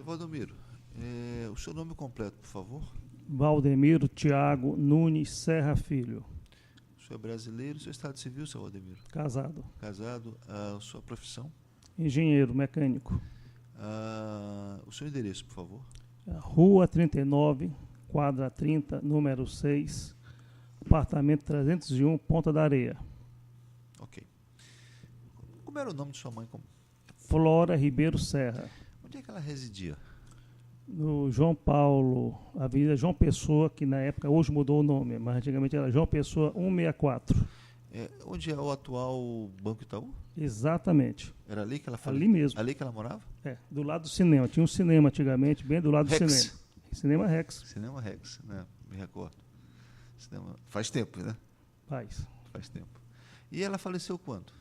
Seu Valdomiro, o seu nome completo, por favor? Valdemiro Tiago Nunes Serra Filho. O senhor é brasileiro, seu estado civil, seu Valdemiro? Casado. Casado. Sua profissão? Engenheiro mecânico. O seu endereço, por favor? Rua 39, quadra 30, número 6, apartamento 301, Ponta da Areia. Ok. Como era o nome de sua mãe? Flora Ribeiro Serra. Onde é que ela residia? No João Paulo, Avenida João Pessoa, que na época, hoje mudou o nome, mas antigamente era João Pessoa 164. Onde é o atual Banco Itaú? Exatamente. Era ali que ela Ali mesmo. Ali que ela morava? Do lado do cinema. Tinha um cinema antigamente, bem do lado do cinema. Cinema Rex. Cinema Rex, né? Me recordo. Cinema... Faz tempo, né? Faz tempo. E ela faleceu quando?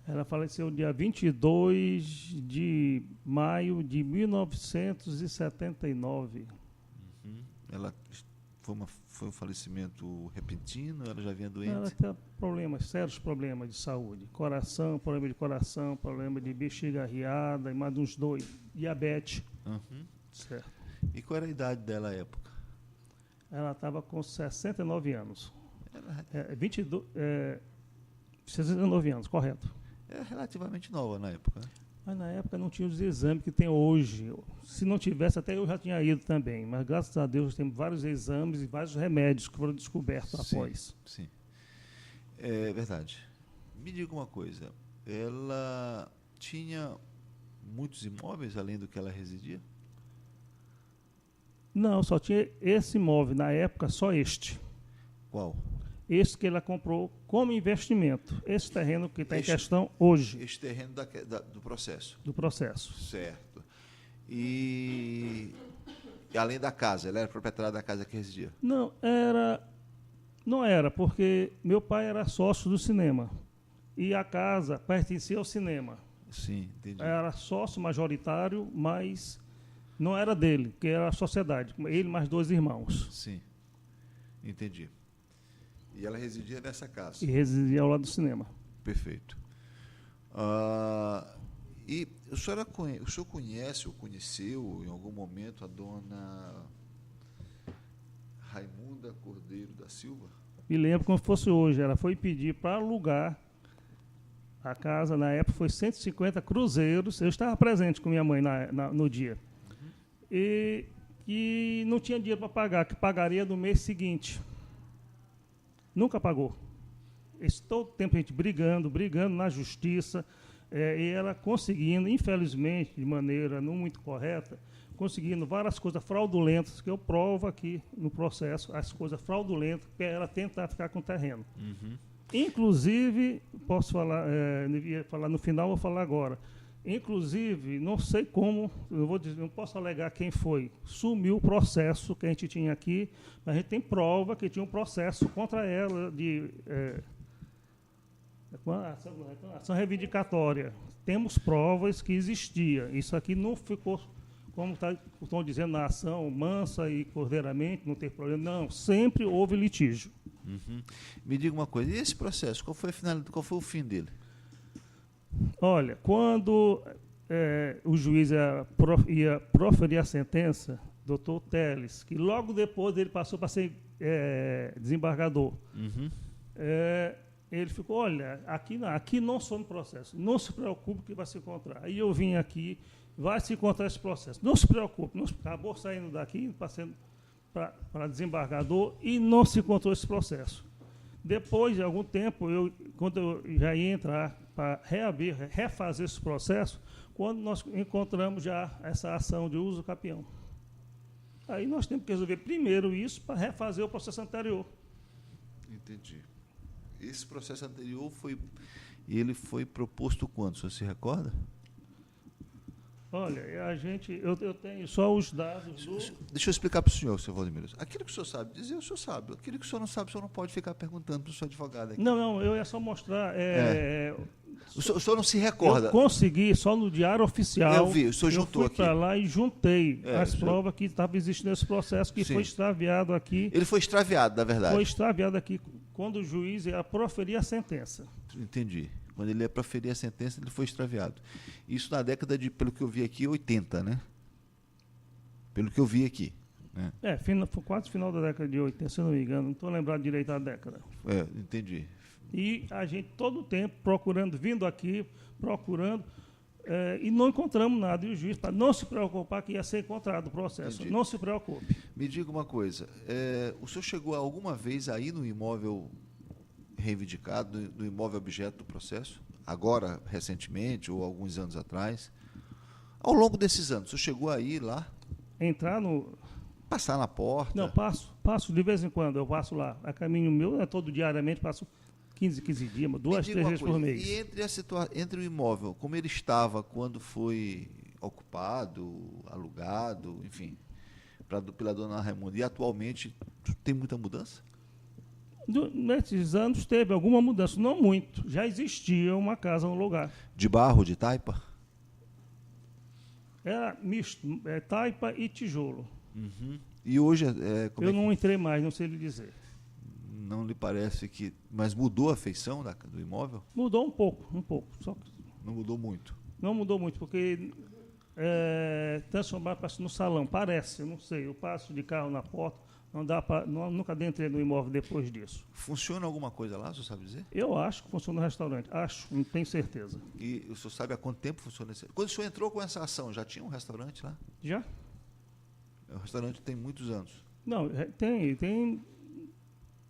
Ela faleceu dia 22 de maio de 1979. Ela foi um falecimento repentino? Ela já vinha doente? Ela tem sérios problemas de saúde. Problema de coração, problema de bexiga arriada, e mais uns 2. Diabetes. Certo. E qual era a idade dela à época? Ela estava com 69 anos. 69 anos, correto. É relativamente nova na época, né? Mas na época não tinha os exames que tem hoje. Se não tivesse, até eu já tinha ido também. Mas graças a Deus temos vários exames e vários remédios que foram descobertos após. Sim. É verdade. Me diga uma coisa. Ela tinha muitos imóveis além do que ela residia? Não, só tinha esse imóvel. Na época, só este. Qual? Esse que ela comprou como investimento. Esse terreno que está em questão hoje. Este terreno do processo. Do processo. Certo. E além da casa, ela era proprietária da casa que residia? Não era, porque meu pai era sócio do cinema. E a casa pertencia ao cinema. Sim, entendi. Era sócio majoritário, mas não era dele, que era a sociedade. Ele mais 2 irmãos. Sim, entendi. E ela residia nessa casa? E residia ao lado do cinema. Perfeito. E o senhor conhece ou conheceu em algum momento a dona Raimunda Cordeiro da Silva? Me lembro como fosse hoje. Ela foi pedir para alugar a casa, na época foi 150 cruzeiros. Eu estava presente com minha mãe no dia. E que não tinha dinheiro para pagar, que pagaria no mês seguinte. Nunca pagou. Todo o tempo a gente brigando na justiça, e ela conseguindo, infelizmente, de maneira não muito correta, conseguindo várias coisas fraudulentas, que eu provo aqui no processo, as coisas fraudulentas, que ela tentar ficar com o terreno. Inclusive, posso falar, devia falar no final, vou falar agora. Inclusive, não sei como, não posso alegar quem foi, sumiu o processo que a gente tinha aqui, mas a gente tem prova que tinha um processo contra ela de ação reivindicatória. Temos provas que existia. Isso aqui não ficou, como estão dizendo, na ação mansa e cordeiramente, não tem problema. Não, sempre houve litígio. Me diga uma coisa, e esse processo, qual foi o fim dele? Olha, quando o juiz ia proferir a sentença, doutor Teles, que logo depois ele passou para ser desembargador, ele ficou, olha, aqui não somos processo, não se preocupe que vai se encontrar. Aí eu vim aqui, vai se encontrar esse processo, não se preocupe, acabou saindo daqui, passando para desembargador e não se encontrou esse processo. Depois de algum tempo, quando eu já ia entrar para refazer esse processo, quando nós encontramos já essa ação de uso capião. Aí nós temos que resolver primeiro isso para refazer o processo anterior. Entendi. Esse processo anterior foi proposto quando? O senhor se recorda? Olha, eu tenho só os dados do... Deixa eu explicar para o senhor, seu Valdemiro. Aquilo que o senhor sabe dizer, o senhor sabe. Aquilo que o senhor não sabe, o senhor não pode ficar perguntando para o seu advogado aqui. Não, eu ia só mostrar... O senhor não se recorda? Eu consegui, só no Diário Oficial... Eu vi, o senhor juntou aqui. Eu fui para lá e juntei as provas que estavam existindo nesse processo, que foi extraviado aqui. Ele foi extraviado, na verdade? Foi extraviado aqui, quando o juiz ia proferir a sentença. Entendi. Quando ele ia proferir a sentença, ele foi extraviado. Isso na década de, pelo que eu vi aqui, 80, né? pelo que eu vi aqui. Né? Foi quase final da década de 80, se eu não me engano. Não estou lembrado direito da década. Entendi. E a gente, todo o tempo, procurando, vindo aqui, procurando, e não encontramos nada. E o juiz, para não se preocupar, que ia ser encontrado o processo. Entendi. Não se preocupe. Me diga uma coisa. O senhor chegou alguma vez aí no imóvel reivindicado, no imóvel objeto do processo? Agora, recentemente, ou alguns anos atrás? Ao longo desses anos, o senhor chegou aí lá? Entrar no... Passar na porta? Não, passo de vez em quando, eu passo lá. A caminho meu, todo diariamente, passo 15 dias, 2, 3 vezes por mês. E entre o imóvel, como ele estava quando foi ocupado, alugado, enfim, pela dona Raimunda, e atualmente tem muita mudança? Nesses anos teve alguma mudança, não muito. Já existia uma casa no lugar. De barro, de taipa? Era misto, taipa e tijolo. Uhum. E hoje eu não entrei mais, não sei lhe dizer. Não lhe parece que... Mas mudou a feição do imóvel? Mudou um pouco. Só que não mudou muito? Não mudou muito, porque transformar no salão, parece, eu não sei. Eu passo de carro na porta, nunca entrei no imóvel depois disso. Funciona alguma coisa lá, o senhor sabe dizer? Eu acho que funciona no restaurante, não tenho certeza. E o senhor sabe há quanto tempo funciona esse... Quando o senhor entrou com essa ação, já tinha um restaurante lá? Já. O restaurante tem muitos anos. Não, tem.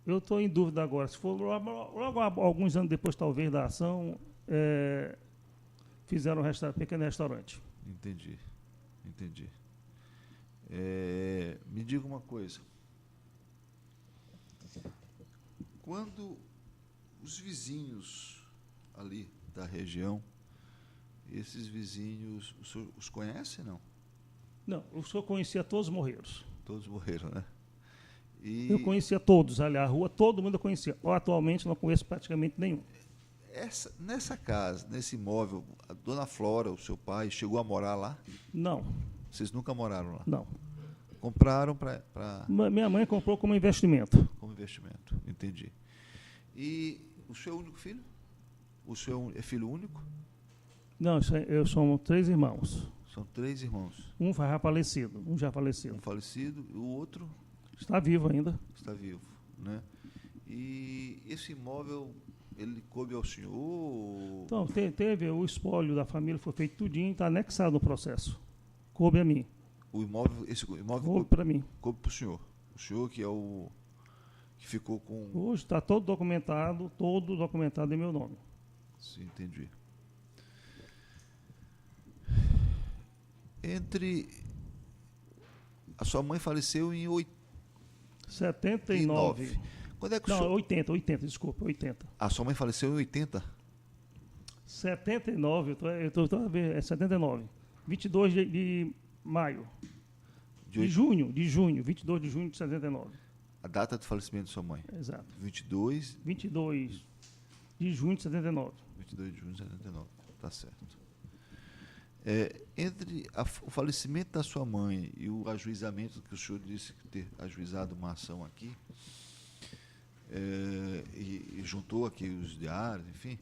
Eu estou em dúvida agora. Se for logo alguns anos depois, talvez, da ação, fizeram um pequeno restaurante. Entendi. Me diga uma coisa. Quando os vizinhos ali da região, esses vizinhos, o senhor os conhece, não? Não, o senhor conhecia todos os morreiros. Todos morreram, né? Eu conhecia todos, ali, a rua, todo mundo eu conhecia. Atualmente não conheço praticamente nenhum. Nessa casa, nesse imóvel, a dona Flora, o seu pai, chegou a morar lá? Não. Vocês nunca moraram lá? Não. Compraram para... Minha mãe comprou como investimento. Como investimento, entendi. E o senhor é o único filho? O senhor é filho único? Não, eu somos 3 irmãos. São 3 irmãos. Um já falecido. Um falecido e o outro? Está vivo ainda. Está vivo, né? E esse imóvel, ele coube ao senhor? Então, teve o espólio da família, foi feito tudinho, está anexado no processo. Coube a mim. Esse imóvel coube para mim. Coube para o senhor. O senhor que é o que ficou com... Hoje está todo documentado em meu nome. Sim, entendi. A sua mãe faleceu em 79. Quando é que não, senhor... 80, desculpa, 80. A sua mãe faleceu em 80? 79, é 79. 22 de maio. De junho, 22 de junho de 79. A data do falecimento de sua mãe? Exato. 22 de junho de 79. 22 de junho de 79, tá certo. Entre o falecimento da sua mãe e o ajuizamento, que o senhor disse que ter ajuizado uma ação aqui, e juntou aqui os diários, enfim,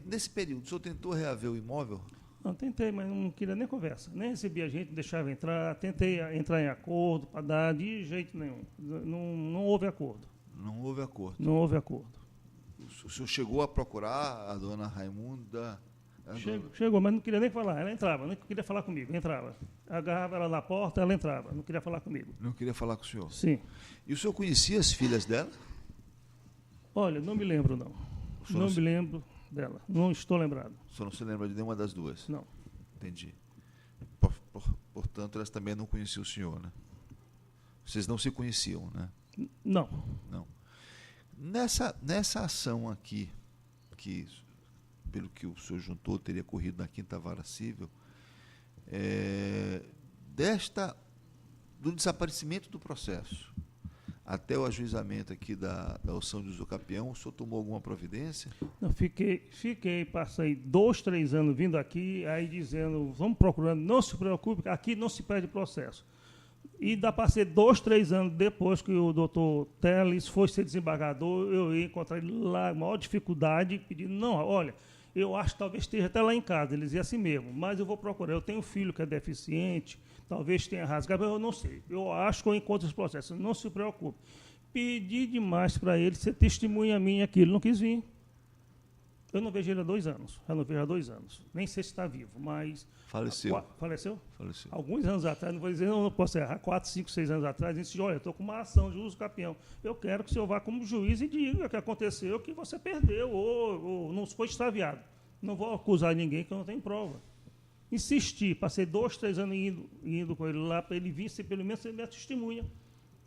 nesse período, o senhor tentou reaver o imóvel? Não, tentei, mas não queria nem conversa. Nem recebia gente, não deixava entrar, tentei entrar em acordo para dar, de jeito nenhum. Não houve acordo. Não houve acordo? Não houve acordo. O senhor chegou a procurar a dona Raimunda? Chegou, mas não queria nem falar. Ela entrava, não queria falar comigo, entrava. Agarrava ela na porta, ela entrava, não queria falar comigo. Não queria falar com o senhor? Sim. E o senhor conhecia as filhas dela? Olha, não me lembro, não. Não me lembro dela, não estou lembrado. O senhor não se lembra de nenhuma das duas? Não. Entendi. Portanto, elas também não conheciam o senhor, né? Vocês não se conheciam, né? Não. Não. Nessa ação aqui, que, pelo que o senhor juntou, teria corrido na 5ª Vara Civil, do desaparecimento do processo até o ajuizamento aqui da ação de usucapião, o senhor tomou alguma providência? Não, passei 2, 3 anos vindo aqui, aí dizendo, vamos procurando, não se preocupe, aqui não se perde processo. E passei 2, 3 anos depois que o doutor Teles foi ser desembargador, eu ia encontrar ele lá, maior dificuldade, pedindo, não, olha, Eu acho que talvez esteja até lá em casa, ele dizia assim mesmo, mas eu vou procurar. Eu tenho um filho que é deficiente, talvez tenha rasgado, eu não sei. Eu acho que eu encontro esse processo, não se preocupe. Pedi demais para ele ser testemunha minha aqui, ele não quis vir. Eu não vejo ele há 2 anos, já não vejo há 2 anos. Nem sei se está vivo, mas... Faleceu. Faleceu? Faleceu. Alguns anos atrás, não vou dizer, não posso errar, 4, 5, 6 anos atrás, ele disse, olha, eu estou com uma ação de uso campeão. Eu quero que o senhor vá como juiz e diga o que aconteceu, que você perdeu, ou não foi extraviado. Não vou acusar ninguém que eu não tenho prova. Insisti, passei 2, 3 anos indo com ele lá, para ele vir, se pelo menos ser minha testemunha.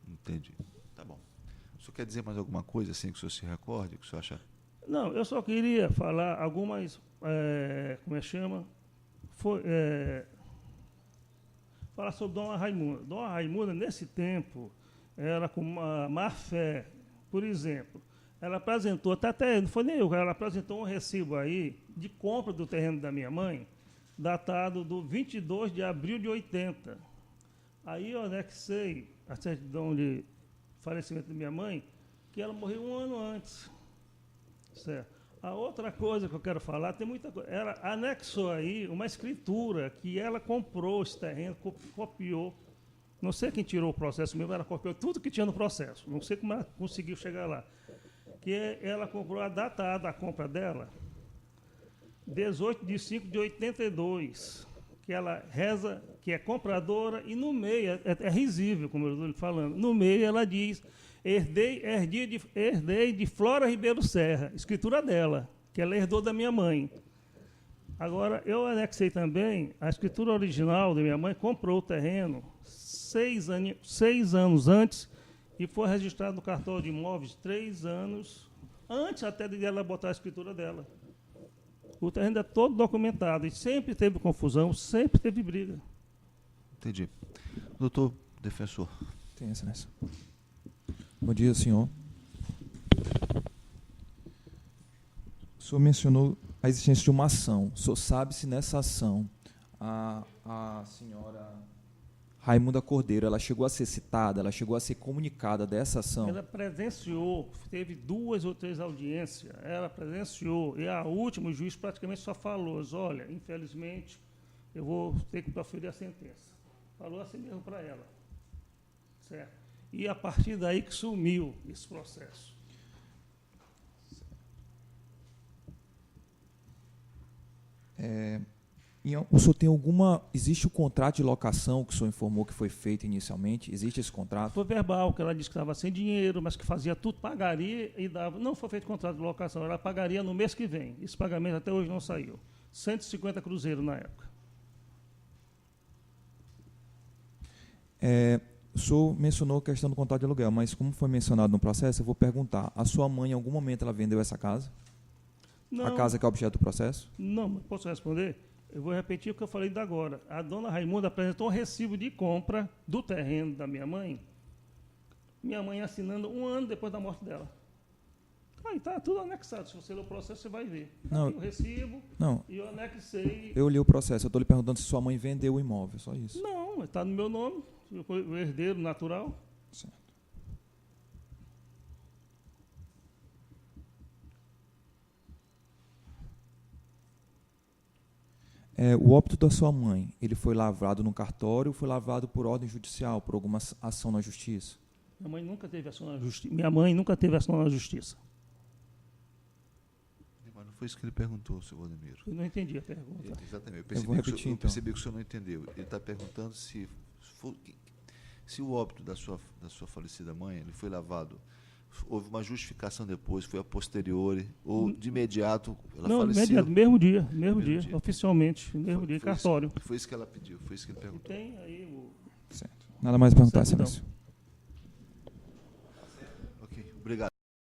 Entendi. Tá bom. O senhor quer dizer mais alguma coisa assim que o senhor se recorde, que o senhor acha? Não, eu só queria falar algumas, como é que chama? Falar sobre Dona Raimunda. Dona Raimunda, nesse tempo, ela com uma má fé, por exemplo, ela apresentou, até não foi nem eu, ela apresentou um recibo aí de compra do terreno da minha mãe, datado do 22 de abril de 80. Aí eu anexei a certidão de falecimento da minha mãe, que ela morreu 1 ano antes. Certo. A outra coisa que eu quero falar, tem muita coisa. Ela anexou aí uma escritura que ela comprou esse terreno, copiou. Não sei quem tirou o processo mesmo, ela copiou tudo que tinha no processo. Não sei como ela conseguiu chegar lá. Que ela comprou a data da compra dela, 18 de 5 de 82. Que ela reza que é compradora e no meio, é risível, como eu estou lhe falando, no meio ela diz... Herdei de Flora Ribeiro Serra, escritura dela, que ela herdou da minha mãe. Agora, eu anexei também a escritura original da minha mãe, comprou o terreno 6 anos antes e foi registrado no cartório de imóveis 3 anos antes até de ela botar a escritura dela. O terreno é todo documentado e sempre teve confusão, sempre teve briga. Entendi. Doutor defensor. Tem essa nessa. Bom dia, senhor. O senhor mencionou a existência de uma ação. O senhor sabe se nessa ação a senhora Raimunda Cordeiro, ela chegou a ser citada, ela chegou a ser comunicada dessa ação? Ela presenciou, teve 2 ou 3 audiências, ela presenciou, e a última, o juiz praticamente só falou, olha, infelizmente, eu vou ter que proferir a sentença. Falou assim mesmo para ela. Certo? E a partir daí que sumiu esse processo. O senhor tem existe o contrato de locação que o senhor informou que foi feito inicialmente? Existe esse contrato? Foi verbal, que ela disse que estava sem dinheiro, mas que fazia tudo, pagaria e dava. Não foi feito contrato de locação, ela pagaria no mês que vem. Esse pagamento até hoje não saiu. 150 cruzeiros na época. O senhor mencionou a questão do contrato de aluguel, mas como foi mencionado no processo, eu vou perguntar. A sua mãe, em algum momento, ela vendeu essa casa? Não, a casa que é objeto do processo? Não, posso responder? Eu vou repetir o que eu falei de agora. A dona Raimunda apresentou um recibo de compra do terreno da minha mãe assinando 1 ano depois da morte dela. Aí está tudo anexado. Se você ler o processo, você vai ver. Não, o recibo não, e eu anexei. Eu li o processo, eu estou lhe perguntando se sua mãe vendeu o imóvel, só isso. Não, está no meu nome, o herdeiro natural. Certo. O óbito da sua mãe, ele foi lavrado no cartório ou foi lavrado por ordem judicial, por alguma ação na justiça? Minha mãe nunca teve ação na justiça. Minha mãe nunca teve ação na justiça. Mas não foi isso que ele perguntou, senhor Valdemiro. Eu não entendi a pergunta. Exatamente. Eu vou repetir, eu percebi que o senhor não entendeu. Ele está perguntando se o óbito da sua falecida mãe ele foi lavado, houve uma justificação depois, foi a posteriori, ou de imediato ela não, faleceu? Imediato, mesmo dia, oficialmente, mesmo dia, em cartório. Foi isso que ela pediu, foi isso que ele perguntou. E tem aí o... Certo. Nada mais a perguntar, Certidão. excelência.